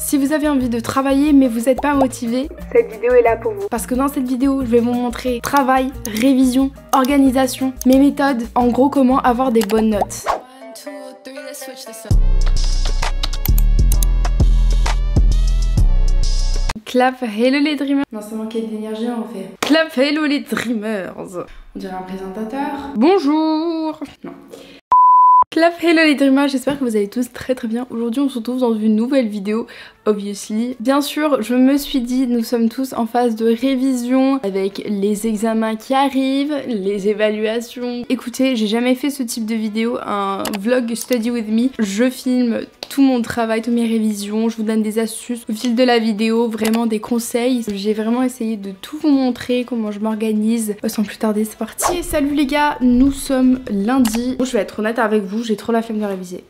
Si vous avez envie de travailler mais vous n'êtes pas motivé, cette vidéo est là pour vous. Parce que dans cette vidéo, je vais vous montrer travail, révision, organisation, mes méthodes, en gros comment avoir des bonnes notes. Clap hello les dreamers. Non, ça manquait d'énergie en fait. Clap hello les dreamers. On dirait un présentateur. Bonjour. Non. Clap hello les dreamers, j'espère que vous allez tous très bien. Aujourd'hui on se retrouve dans une nouvelle vidéo, obviously. Bien sûr, je me suis dit, nous sommes tous en phase de révision avec les examens qui arrivent, les évaluations. Écoutez, j'ai jamais fait ce type de vidéo, un vlog study with me. Je filme tout mon travail, toutes mes révisions, je vous donne des astuces au fil de la vidéo, vraiment des conseils. J'ai vraiment essayé de tout vous montrer, comment je m'organise. Sans plus tarder, c'est parti. Et salut les gars, nous sommes lundi. Je vais être honnête avec vous, j'ai trop la flemme de réviser.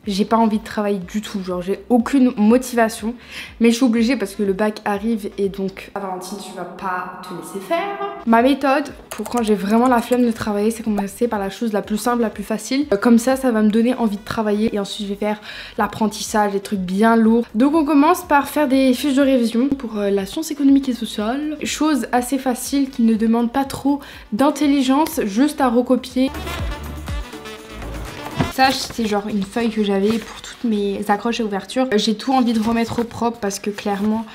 J'ai pas envie de travailler du tout, genre j'ai aucune motivation. Mais je suis obligée parce que le bac arrive et donc Valentine, tu vas pas te laisser faire. Ma méthode pour quand j'ai vraiment la flemme de travailler, c'est commencer par la chose la plus simple, la plus facile. Comme ça, ça va me donner envie de travailler et ensuite je vais faire l'apprentissage, des trucs bien lourds. Donc on commence par faire des fiches de révision pour la science économique et sociale. Chose assez facile qui ne demande pas trop d'intelligence, juste à recopier. Ça, c'est genre une feuille que j'avais pour toutes mes accroches et ouvertures. J'ai tout envie de remettre au propre parce que clairement,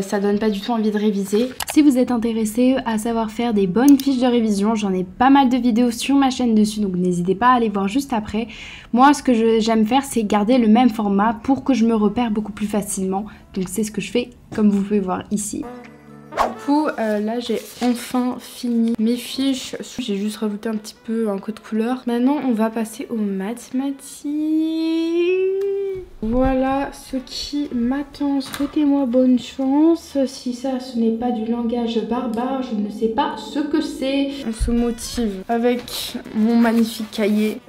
ça donne pas du tout envie de réviser. Si vous êtes intéressé à savoir faire des bonnes fiches de révision, j'en ai pas mal de vidéos sur ma chaîne dessus, donc n'hésitez pas à aller voir juste après. Moi, ce que j'aime faire, c'est garder le même format pour que je me repère beaucoup plus facilement. Donc c'est ce que je fais, comme vous pouvez voir ici. Du coup, là j'ai enfin fini mes fiches. J'ai juste rajouté un petit peu un code couleur. Maintenant, on va passer aux mathématiques. Voilà ce qui m'attend. Souhaitez-moi bonne chance. Si ça, ce n'est pas du langage barbare, je ne sais pas ce que c'est. On se motive avec mon magnifique cahier.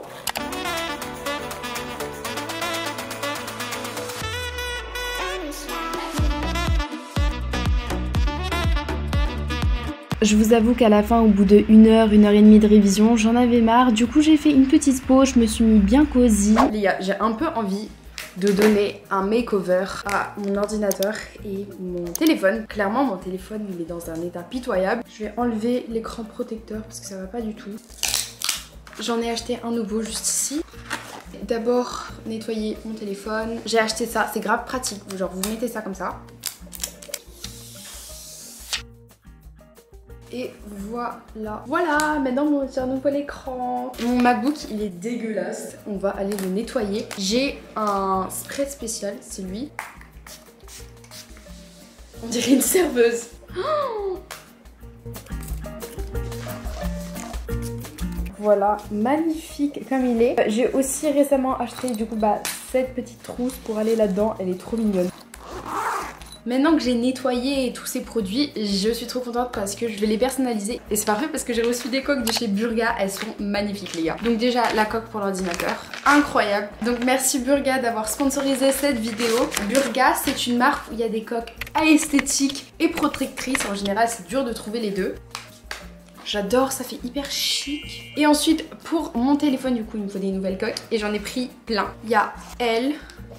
Je vous avoue qu'à la fin, au bout de 1 heure, 1 heure et demie de révision, j'en avais marre. Du coup, j'ai fait une petite pause, je me suis mis bien cosy. Les gars, j'ai un peu envie de donner un makeover à mon ordinateur et mon téléphone. Clairement, mon téléphone, il est dans un état pitoyable. Je vais enlever l'écran protecteur parce que ça va pas du tout. J'en ai acheté un nouveau juste ici. D'abord, nettoyer mon téléphone. J'ai acheté ça, c'est grave pratique. Genre, vous mettez ça comme ça. Et voilà. Voilà, maintenant j'ai un nouvel écran. Mon MacBook, il est dégueulasse. On va aller le nettoyer. J'ai un spray spécial, c'est lui. On dirait une serveuse. Oh, voilà, magnifique comme il est. J'ai aussi récemment acheté du coup cette petite trousse pour aller là-dedans. Elle est trop mignonne. Maintenant que j'ai nettoyé tous ces produits, je suis trop contente parce que je vais les personnaliser. Et c'est parfait parce que j'ai reçu des coques de chez Burga, elles sont magnifiques les gars. Donc déjà la coque pour l'ordinateur, incroyable. Donc merci Burga d'avoir sponsorisé cette vidéo. Burga, c'est une marque où il y a des coques esthétiques et protectrices. En général c'est dur de trouver les deux. J'adore, ça fait hyper chic. Et ensuite pour mon téléphone du coup il me faut des nouvelles coques et j'en ai pris plein. Il y a elle,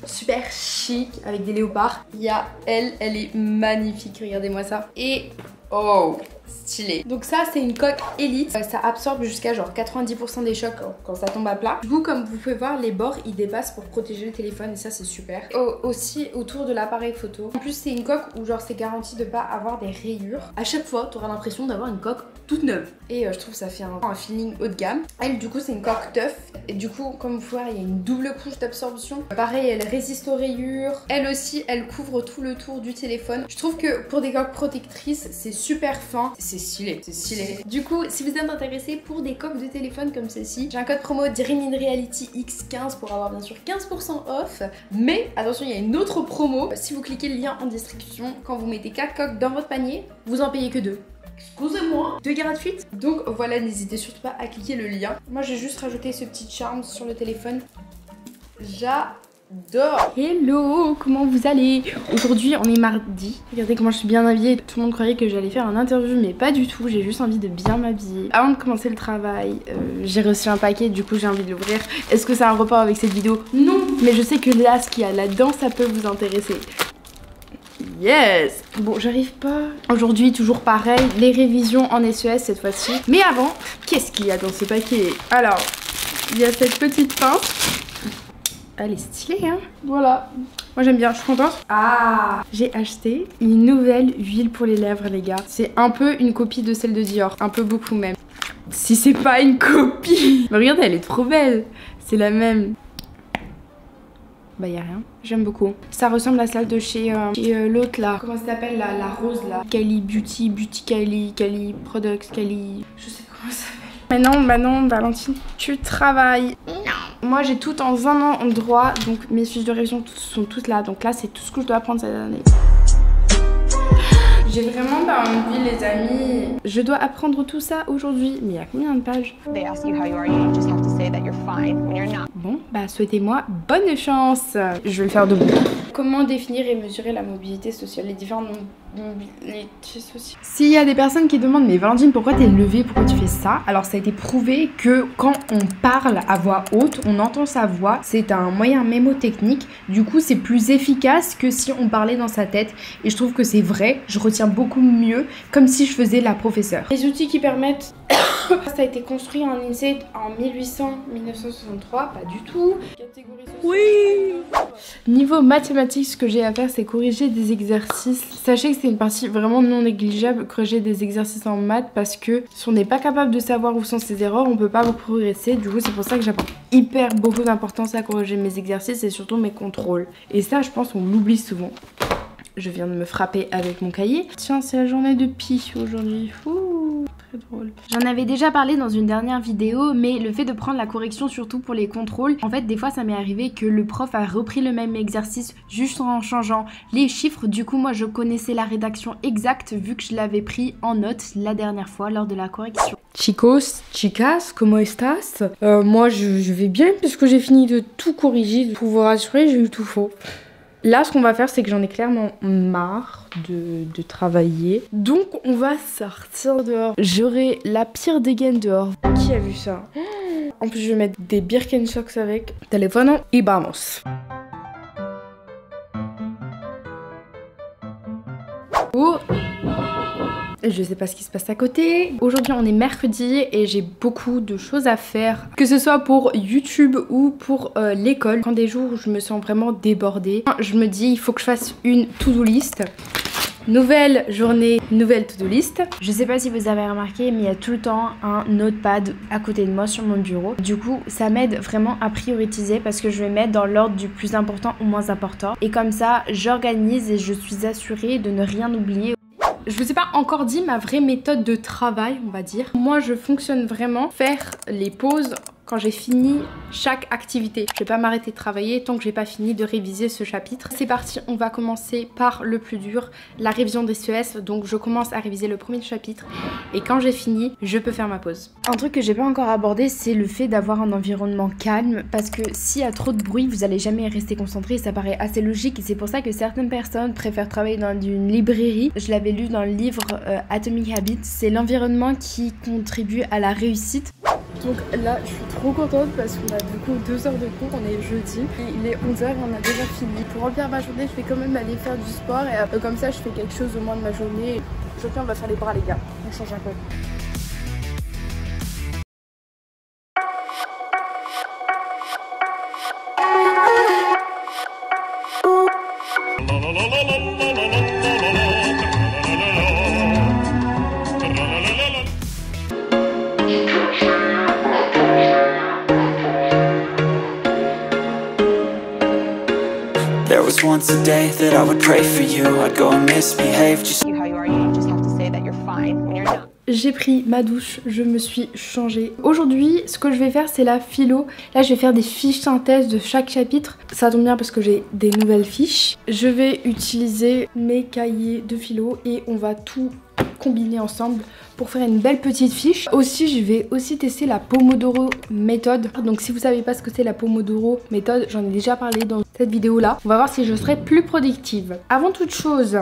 super chic avec des léopards. Il y a elle est magnifique, regardez-moi ça. Et oh, stylé. Donc ça c'est une coque Elite, ça absorbe jusqu'à genre 90% des chocs quand ça tombe à plat. Du coup comme vous pouvez voir, les bords ils dépassent pour protéger le téléphone et ça c'est super. Aussi autour de l'appareil photo. En plus c'est une coque où genre c'est garanti de pas avoir des rayures. À chaque fois tu auras l'impression d'avoir une coque toute neuve. Et je trouve que ça fait un feeling haut de gamme. Elle du coup c'est une coque tough. Et du coup comme vous pouvez voir il y a une double couche d'absorption. Pareil elle résiste aux rayures. Elle aussi elle couvre tout le tour du téléphone. Je trouve que pour des coques protectrices c'est super fin. C'est stylé, c'est stylé. Du coup si vous êtes intéressé pour des coques de téléphone comme celle-ci, j'ai un code promo Dream in Reality X15 pour avoir bien sûr 15% off. Mais attention il y a une autre promo. Si vous cliquez le lien en description, quand vous mettez 4 coques dans votre panier, vous en payez que 2. Excusez-moi, 2 gratuites. Donc voilà, n'hésitez surtout pas à cliquer le lien. Moi j'ai juste rajouté ce petit charme sur le téléphone. J'adore. Hello, comment vous allez? Aujourd'hui on est mardi. Regardez comment je suis bien habillée. Tout le monde croyait que j'allais faire un interview mais pas du tout. J'ai juste envie de bien m'habiller. Avant de commencer le travail, j'ai reçu un paquet, du coup j'ai envie de l'ouvrir. Est-ce que ça a un rapport avec cette vidéo? Non, mais je sais que là ce qu'il y a là-dedans ça peut vous intéresser. Yes. Bon, j'arrive pas. Aujourd'hui, toujours pareil, les révisions en SES cette fois-ci. Mais avant, qu'est-ce qu'il y a dans ce paquet? Alors, il y a cette petite pince. Elle est stylée, hein. Voilà. Moi j'aime bien, je suis contente. Ah, j'ai acheté une nouvelle huile pour les lèvres, les gars. C'est un peu une copie de celle de Dior. Un peu beaucoup même. Si c'est pas une copie. Mais regardez, elle est trop belle. C'est la même. Bah y a rien. J'aime beaucoup. Ça ressemble à celle de chez l'autre là. Comment ça s'appelle là? La rose là. Kylie Beauty, Kylie Products, Kylie... Je sais pas comment ça s'appelle. Mais non, Valentine, tu travailles. Non. Moi j'ai tout en un endroit, donc mes fiches de révision sont toutes là. Donc là c'est tout ce que je dois apprendre cette année. J'ai vraiment pas envie les amis. Je dois apprendre tout ça aujourd'hui. Mais il y a combien de pages? Bon, bah souhaitez-moi bonne chance. Je vais le faire debout. Comment définir et mesurer la mobilité sociale? Les différentes mobilités sociales. S'il y a des personnes qui demandent mais Valentine pourquoi t'es levée, pourquoi tu fais ça? Alors ça a été prouvé que quand on parle à voix haute, on entend sa voix. C'est un moyen mémotechnique. Du coup c'est plus efficace que si on parlait dans sa tête. Et je trouve que c'est vrai. Je retiens beaucoup mieux comme si je faisais la professeure. Les outils qui permettent... Ça a été construit en INSEE en 1963, pas du tout. Catégorie sociale. Oui. Niveau mathématiques, ce que j'ai à faire, c'est corriger des exercices. Sachez que c'est une partie vraiment non négligeable, corriger des exercices en maths, parce que si on n'est pas capable de savoir où sont ses erreurs, on peut pas progresser. Du coup, c'est pour ça que j'apporte hyper beaucoup d'importance à corriger mes exercices et surtout mes contrôles. Et ça, je pense, on l'oublie souvent. Je viens de me frapper avec mon cahier. Tiens, c'est la journée de Pi aujourd'hui. Ouh, très drôle. J'en avais déjà parlé dans une dernière vidéo, mais le fait de prendre la correction surtout pour les contrôles, en fait des fois ça m'est arrivé que le prof a repris le même exercice juste en changeant les chiffres. Du coup moi je connaissais la rédaction exacte vu que je l'avais pris en note la dernière fois lors de la correction. Chicos, chicas, comment estás? Moi je vais bien parce que j'ai fini de tout corriger. Pour vous rassurer, j'ai eu tout faux. Là, ce qu'on va faire, c'est que j'en ai clairement marre de travailler. Donc, on va sortir dehors. J'aurai la pire dégaine dehors. Qui a vu ça? En plus, je vais mettre des Birkenstocks avec. Téléphone et vamos. Oh. Je sais pas ce qui se passe à côté. Aujourd'hui on est mercredi et j'ai beaucoup de choses à faire. Que ce soit pour YouTube ou pour l'école. Quand des jours où je me sens vraiment débordée, je me dis il faut que je fasse une to-do list. Nouvelle journée, nouvelle to-do list. Je sais pas si vous avez remarqué, mais il y a tout le temps un notepad à côté de moi sur mon bureau. Du coup, ça m'aide vraiment à prioriser parce que je vais mettre dans l'ordre du plus important au moins important. Et comme ça, j'organise et je suis assurée de ne rien oublier. Je vous ai pas encore dit ma vraie méthode de travail, on va dire. Moi, je fonctionne vraiment faire les pauses quand j'ai fini chaque activité. Je vais pas m'arrêter de travailler tant que j'ai pas fini de réviser ce chapitre. C'est parti, on va commencer par le plus dur, la révision des SES. Donc je commence à réviser le premier chapitre et quand j'ai fini, je peux faire ma pause. Un truc que j'ai pas encore abordé, c'est le fait d'avoir un environnement calme parce que s'il y a trop de bruit, vous allez jamais rester concentré. Ça paraît assez logique et c'est pour ça que certaines personnes préfèrent travailler dans une librairie. Je l'avais lu dans le livre Atomic Habits. C'est l'environnement qui contribue à la réussite. Donc là, je suis trop contente parce qu'on a du coup 2 heures de cours, on est jeudi et il est 11h et on a déjà fini. Pour remplir ma journée, je vais quand même aller faire du sport et comme ça, je fais quelque chose au moins de ma journée. Aujourd'hui, on va faire les bras les gars, on change un peu. There was once a day that I would pray for you. I'd go and misbehave just how you are. You just have to say that you're fine when you're not. J'ai pris ma douche, je me suis changée. Aujourd'hui, ce que je vais faire, c'est la philo. Là, je vais faire des fiches synthèse de chaque chapitre. Ça tombe bien parce que j'ai des nouvelles fiches. Je vais utiliser mes cahiers de philo et on va tout combiner ensemble pour faire une belle petite fiche. Aussi, je vais aussi tester la Pomodoro méthode. Donc si vous savez pas ce que c'est la Pomodoro méthode, j'en ai déjà parlé dans cette vidéo là. On va voir si je serai plus productive. Avant toute chose,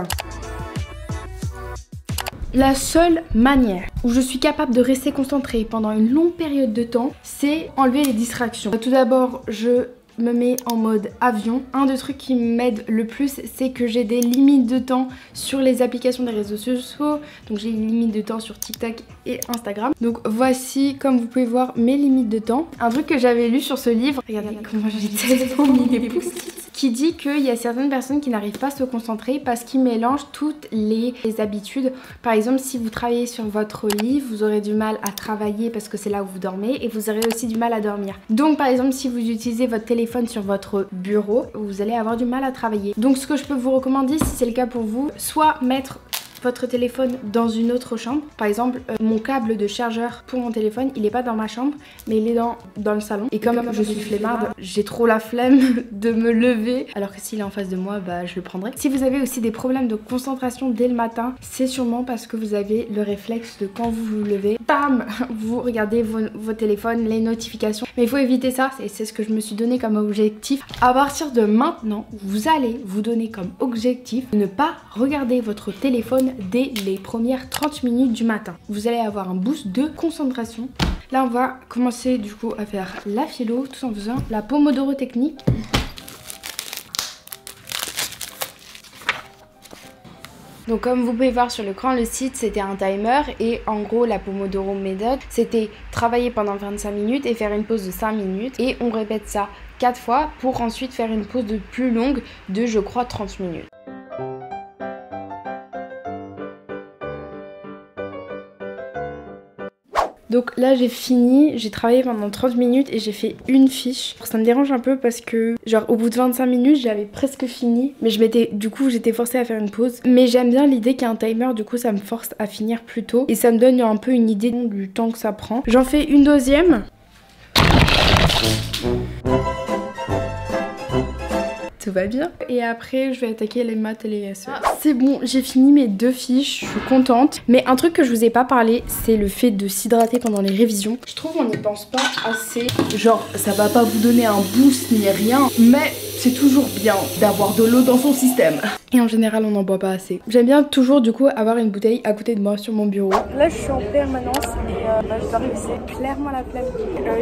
la seule manière où je suis capable de rester concentrée pendant une longue période de temps, c'est enlever les distractions. Tout d'abord, je me met en mode avion. Un des trucs qui m'aide le plus, c'est que j'ai des limites de temps sur les applications des réseaux sociaux. Donc j'ai une limite de temps sur TikTok et Instagram. Donc voici, comme vous pouvez voir, mes limites de temps. Un truc que j'avais lu sur ce livre, regardez comment j'ai tellement mis les post-it, qui dit qu'il y a certaines personnes qui n'arrivent pas à se concentrer parce qu'ils mélangent toutes les habitudes. Par exemple, si vous travaillez sur votre lit, vous aurez du mal à travailler parce que c'est là où vous dormez, et vous aurez aussi du mal à dormir. Donc par exemple, si vous utilisez votre téléphone sur votre bureau, vous allez avoir du mal à travailler. Donc ce que je peux vous recommander, si c'est le cas pour vous, soit mettre votre téléphone dans une autre chambre. Par exemple, mon câble de chargeur pour mon téléphone, il est pas dans ma chambre, mais il est dans le salon. Et comme je suis flemmarde, j'ai trop la flemme de me lever, alors que s'il est en face de moi, bah je le prendrai. Si vous avez aussi des problèmes de concentration dès le matin, c'est sûrement parce que vous avez le réflexe de quand vous vous levez, bam, vous regardez vos téléphones, les notifications. Mais il faut éviter ça, c'est ce que je me suis donné comme objectif. À partir de maintenant, vous allez vous donner comme objectif de ne pas regarder votre téléphone dès les premières 30 minutes du matin. Vous allez avoir un boost de concentration. Là, on va commencer du coup à faire la philo tout en faisant la Pomodoro technique. Donc comme vous pouvez voir sur l'écran, le site c'était un timer et en gros la Pomodoro méthode c'était travailler pendant 25 minutes et faire une pause de 5 minutes et on répète ça 4 fois pour ensuite faire une pause de plus longue de je crois 30 minutes. Donc là j'ai fini, j'ai travaillé pendant 30 minutes et j'ai fait une fiche. Ça me dérange un peu parce que genre au bout de 25 minutes j'avais presque fini, mais j'étais forcée à faire une pause. Mais j'aime bien l'idée qu'il y a un timer, du coup ça me force à finir plus tôt et ça me donne un peu une idée du temps que ça prend. J'en fais une deuxième. Tout va bien. Et après je vais attaquer les maths et les SE. C'est bon, j'ai fini mes 2 fiches, je suis contente. Mais un truc que je vous ai pas parlé, c'est le fait de s'hydrater pendant les révisions. Je trouve qu'on n'y pense pas assez. Genre ça va pas vous donner un boost ni rien, mais c'est toujours bien d'avoir de l'eau dans son système. Et en général on n'en boit pas assez. J'aime bien toujours du coup avoir une bouteille à côté de moi sur mon bureau. Là je suis en permanence et je dois réviser clairement la flemme.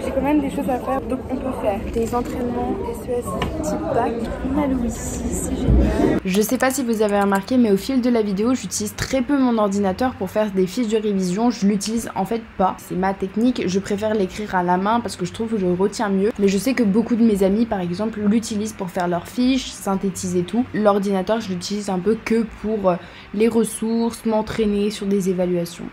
J'ai quand même des choses à faire, donc on peut faire des entraînements SES type bac. On a Louis, c'est génial. Je sais pas si vous avez remarqué, mais au fil de la vidéo j'utilise très peu mon ordinateur pour faire des fiches de révision. Je l'utilise en fait pas, c'est ma technique. Je préfère l'écrire à la main parce que je trouve que je retiens mieux. Mais je sais que beaucoup de mes amis par exemple l'utilisent pour faire leurs fiches, synthétiser tout. L'ordinateur je l'utilise un peu que pour les ressources, m'entraîner sur des évaluations.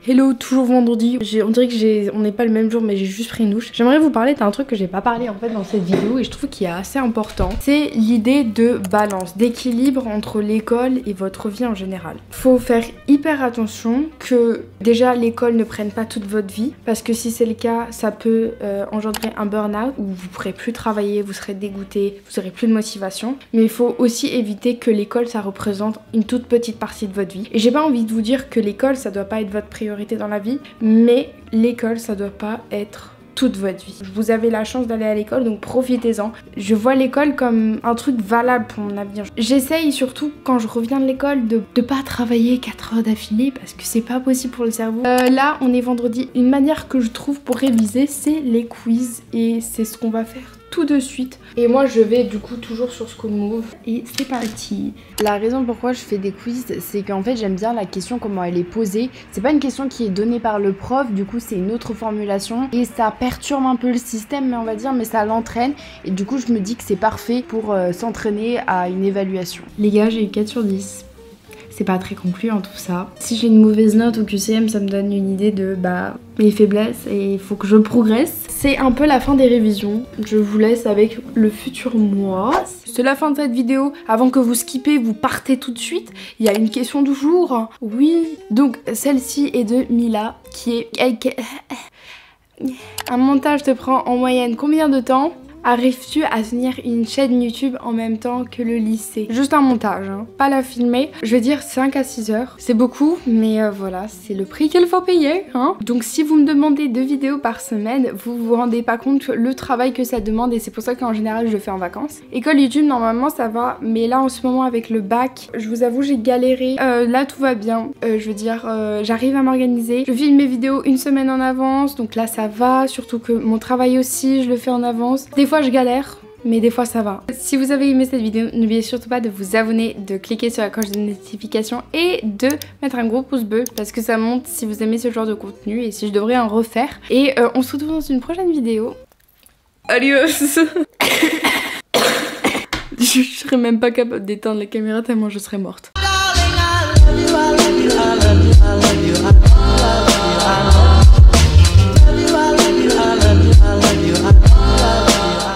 Hello, toujours vendredi. On dirait que on n'est pas le même jour, mais j'ai juste pris une douche. J'aimerais vous parler d'un truc que j'ai pas parlé en fait dans cette vidéo et je trouve qu'il est assez important. C'est l'idée de balance, d'équilibre entre l'école et votre vie en général. Faut faire hyper attention que déjà l'école ne prenne pas toute votre vie, parce que si c'est le cas, ça peut engendrer un burn-out où vous pourrez plus travailler, vous serez dégoûté, vous aurez plus de motivation. Mais il faut aussi éviter que l'école ça représente une toute petite partie de votre vie. Et j'ai pas envie de vous dire que l'école ça doit pas être votre priorité dans la vie, mais l'école ça doit pas être toute votre vie. Vous avez la chance d'aller à l'école, donc profitez-en. Je vois l'école comme un truc valable pour mon avenir. J'essaye surtout quand je reviens de l'école de pas travailler 4 heures d'affilée parce que c'est pas possible pour le cerveau. Là on est vendredi. Une manière que je trouve pour réviser c'est les quiz et c'est ce qu'on va faire tout de suite. Et moi je vais du coup toujours sur School Move et c'est parti. La raison pourquoi je fais des quiz, c'est qu'en fait j'aime bien la question, comment elle est posée. C'est pas une question qui est donnée par le prof, du coup c'est une autre formulation et ça perturbe un peu le système, mais on va dire, mais ça l'entraîne et du coup je me dis que c'est parfait pour s'entraîner à une évaluation. Les gars, j'ai eu 4 sur 10. C'est pas très concluant tout ça. Si j'ai une mauvaise note au QCM, ça me donne une idée de mes faiblesses et il faut que je progresse. C'est un peu la fin des révisions. Je vous laisse avec le futur moi. C'est la fin de cette vidéo. Avant que vous skippez, vous partez tout de suite. Il y a une question du jour. Oui. Donc celle-ci est de Mila qui est... Un montage te prend en moyenne combien de temps ? Arrives-tu à tenir une chaîne YouTube en même temps que le lycée? Juste un montage, hein, pas la filmer. Je vais dire 5 à 6 heures. C'est beaucoup, mais voilà, c'est le prix qu'il faut payer, hein. Donc si vous me demandez 2 vidéos par semaine, vous vous rendez pas compte le travail que ça demande et c'est pour ça qu'en général je le fais en vacances. École YouTube, normalement ça va, mais là en ce moment avec le bac, je vous avoue j'ai galéré. Là tout va bien, je veux dire, j'arrive à m'organiser. Je filme mes vidéos une semaine en avance, donc là ça va, surtout que mon travail aussi, je le fais en avance. Des fois je galère, mais des fois ça va. Si vous avez aimé cette vidéo, n'oubliez surtout pas de vous abonner, de cliquer sur la cloche de notification et de mettre un gros pouce bleu parce que ça montre si vous aimez ce genre de contenu et si je devrais en refaire. Et on se retrouve dans une prochaine vidéo. Adios. Je serais même pas capable d'éteindre la caméra tellement je serais morte.